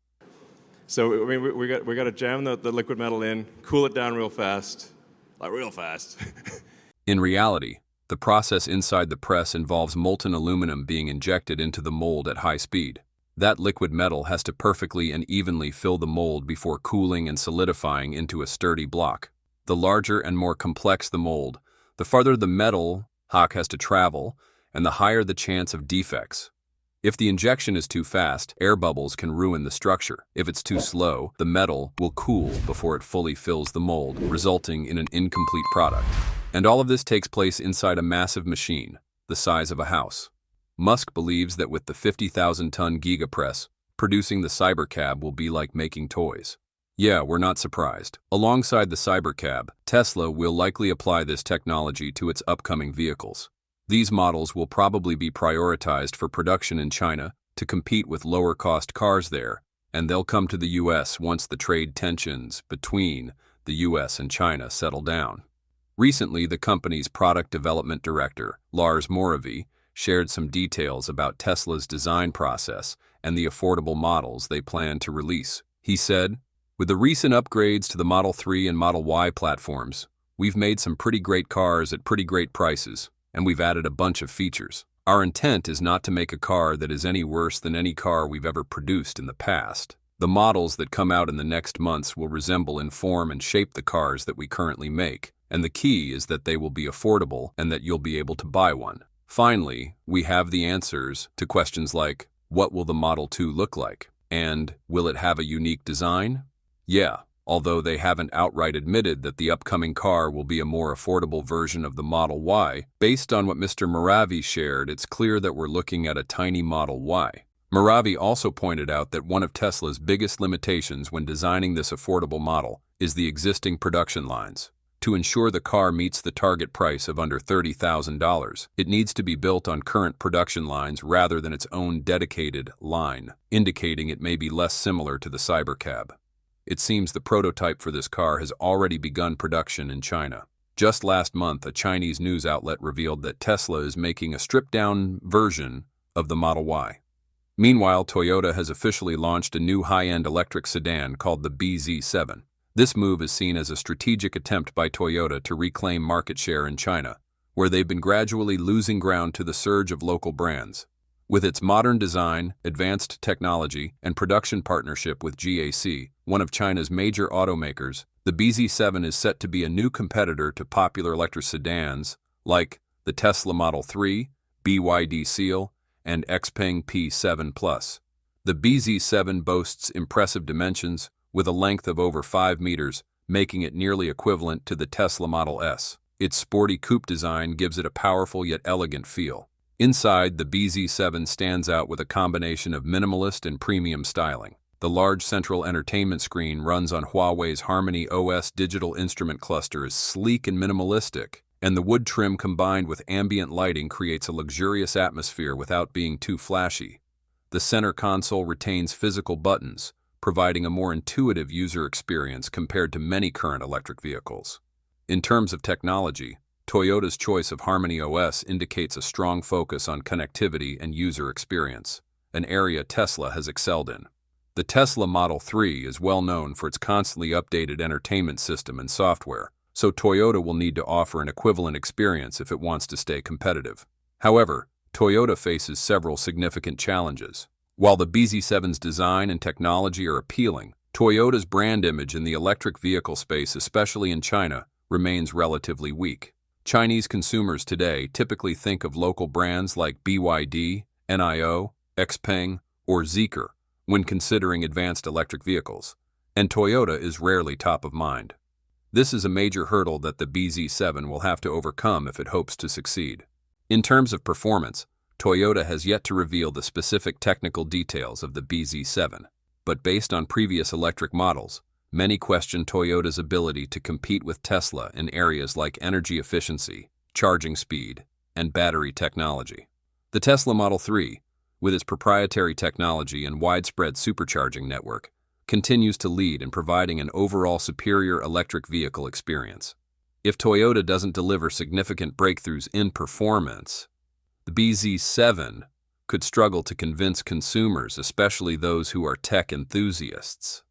So I mean, we got to jam the liquid metal in, cool it down real fast, like real fast. In reality, the process inside the press involves molten aluminum being injected into the mold at high speed. That liquid metal has to perfectly and evenly fill the mold before cooling and solidifying into a sturdy block. The larger and more complex the mold, the farther the metal has to travel, and the higher the chance of defects. If the injection is too fast, air bubbles can ruin the structure. If it's too slow, the metal will cool before it fully fills the mold, resulting in an incomplete product. And all of this takes place inside a massive machine, the size of a house. Musk believes that with the 50,000-ton Giga Press, producing the Cybercab will be like making toys. Yeah, we're not surprised. Alongside the Cybercab, Tesla will likely apply this technology to its upcoming vehicles. These models will probably be prioritized for production in China to compete with lower-cost cars there, and they'll come to the U.S. once the trade tensions between the U.S. and China settle down. Recently, the company's product development director, Lars Moravy, shared some details about Tesla's design process and the affordable models they plan to release. He said, "With the recent upgrades to the Model 3 and Model Y platforms, we've made some pretty great cars at pretty great prices, and we've added a bunch of features. Our intent is not to make a car that is any worse than any car we've ever produced in the past. The models that come out in the next months will resemble in form and shape the cars that we currently make, and the key is that they will be affordable and that you'll be able to buy one. Finally, we have the answers to questions like, what will the Model 2 look like? And will it have a unique design? Yeah, although they haven't outright admitted that the upcoming car will be a more affordable version of the Model Y, based on what Mr. Moravy shared, it's clear that we're looking at a tiny Model Y. Moravy also pointed out that one of Tesla's biggest limitations when designing this affordable model is the existing production lines. To ensure the car meets the target price of under $30,000, it needs to be built on current production lines rather than its own dedicated line, indicating it may be less similar to the Cybercab. It seems the prototype for this car has already begun production in China. Just last month, a Chinese news outlet revealed that Tesla is making a stripped-down version of the Model Y. Meanwhile, Toyota has officially launched a new high-end electric sedan called the BZ7. This move is seen as a strategic attempt by Toyota to reclaim market share in China, where they've been gradually losing ground to the surge of local brands. With its modern design, advanced technology, and production partnership with GAC, one of China's major automakers, the BZ7 is set to be a new competitor to popular electric sedans like the Tesla Model 3, BYD Seal, and XPeng P7+. The BZ7 boasts impressive dimensions, with a length of over 5 meters, making it nearly equivalent to the Tesla Model S. Its sporty coupe design gives it a powerful yet elegant feel. Inside, the BZ7 stands out with a combination of minimalist and premium styling. The large central entertainment screen runs on Huawei's Harmony OS digital instrument cluster is sleek and minimalistic, and the wood trim combined with ambient lighting creates a luxurious atmosphere without being too flashy. The center console retains physical buttons, providing a more intuitive user experience compared to many current electric vehicles. In terms of technology, Toyota's choice of Harmony OS indicates a strong focus on connectivity and user experience, an area Tesla has excelled in. The Tesla Model 3 is well known for its constantly updated entertainment system and software, so Toyota will need to offer an equivalent experience if it wants to stay competitive. However, Toyota faces several significant challenges. While the BZ7's design and technology are appealing, Toyota's brand image in the electric vehicle space, especially in China, remains relatively weak. Chinese consumers today typically think of local brands like BYD, NIO, XPeng, or Zeekr when considering advanced electric vehicles, and Toyota is rarely top of mind. This is a major hurdle that the BZ7 will have to overcome if it hopes to succeed. In terms of performance, Toyota has yet to reveal the specific technical details of the BZ7, but based on previous electric models, many question Toyota's ability to compete with Tesla in areas like energy efficiency, charging speed, and battery technology. The Tesla Model 3, with its proprietary technology and widespread supercharging network, continues to lead in providing an overall superior electric vehicle experience. If Toyota doesn't deliver significant breakthroughs in performance, the BZ7 could struggle to convince consumers, especially those who are tech enthusiasts.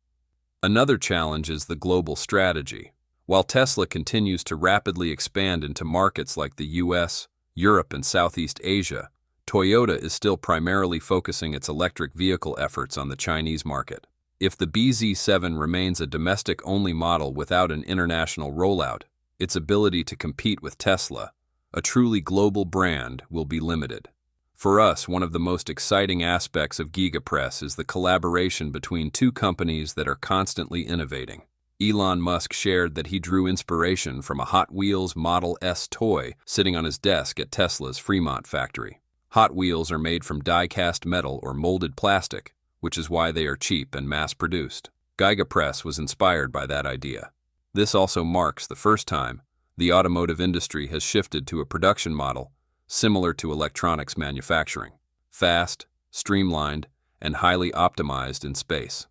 Another challenge is the global strategy. While Tesla continues to rapidly expand into markets like the US, Europe, and Southeast Asia, Toyota is still primarily focusing its electric vehicle efforts on the Chinese market. If the BZ7 remains a domestic-only model without an international rollout, its ability to compete with Tesla, a truly global brand, will be limited. For us, one of the most exciting aspects of Giga Press is the collaboration between two companies that are constantly innovating. Elon Musk shared that he drew inspiration from a Hot Wheels Model S toy sitting on his desk at Tesla's Fremont factory. Hot Wheels are made from die-cast metal or molded plastic, which is why they are cheap and mass-produced. Giga Press was inspired by that idea. This also marks the first time the automotive industry has shifted to a production model similar to electronics manufacturing, fast, streamlined, and highly optimized in space.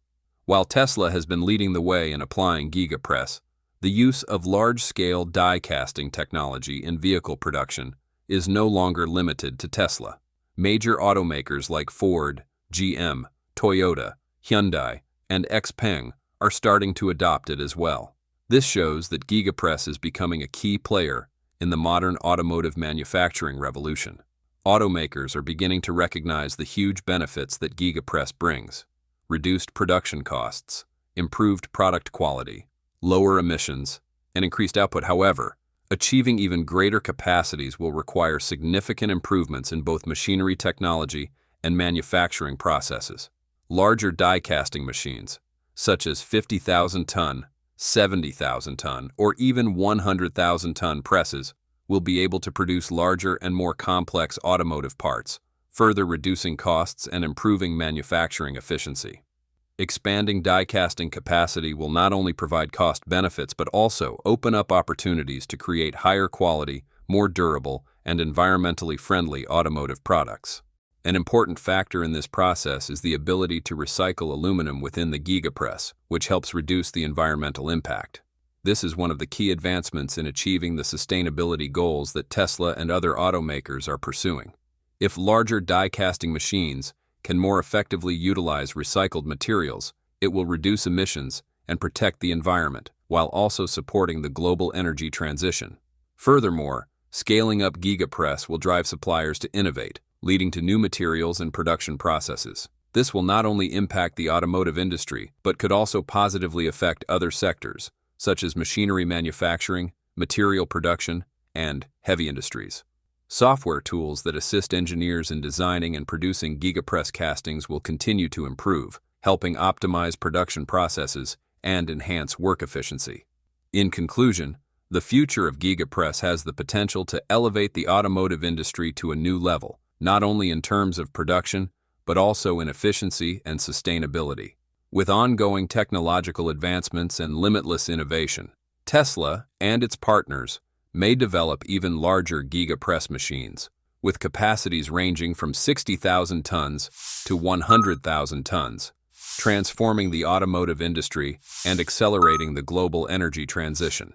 While Tesla has been leading the way in applying Giga Press, the use of large-scale die-casting technology in vehicle production is no longer limited to Tesla. Major automakers like Ford, GM, Toyota, Hyundai, and XPeng are starting to adopt it as well. This shows that Giga Press is becoming a key player in the modern automotive manufacturing revolution. Automakers are beginning to recognize the huge benefits that Giga Press brings: reduced production costs, improved product quality, lower emissions, and increased output. However, achieving even greater capacities will require significant improvements in both machinery technology and manufacturing processes. Larger die-casting machines, such as 50,000-ton, 70,000-ton, or even 100,000-ton presses, will be able to produce larger and more complex automotive parts, further reducing costs and improving manufacturing efficiency. Expanding die-casting capacity will not only provide cost benefits but also open up opportunities to create higher quality, more durable, and environmentally friendly automotive products. An important factor in this process is the ability to recycle aluminum within the Giga Press, which helps reduce the environmental impact. This is one of the key advancements in achieving the sustainability goals that Tesla and other automakers are pursuing. If larger die-casting machines can more effectively utilize recycled materials, it will reduce emissions and protect the environment, while also supporting the global energy transition. Furthermore, scaling up Giga Press will drive suppliers to innovate, leading to new materials and production processes. This will not only impact the automotive industry, but could also positively affect other sectors, such as machinery manufacturing, material production, and heavy industries. Software tools that assist engineers in designing and producing Giga Press castings will continue to improve, helping optimize production processes and enhance work efficiency. In conclusion, the future of Giga Press has the potential to elevate the automotive industry to a new level, not only in terms of production, but also in efficiency and sustainability. With ongoing technological advancements and limitless innovation, Tesla and its partners may develop even larger Giga Press machines, with capacities ranging from 60,000 tons to 100,000 tons, transforming the automotive industry and accelerating the global energy transition.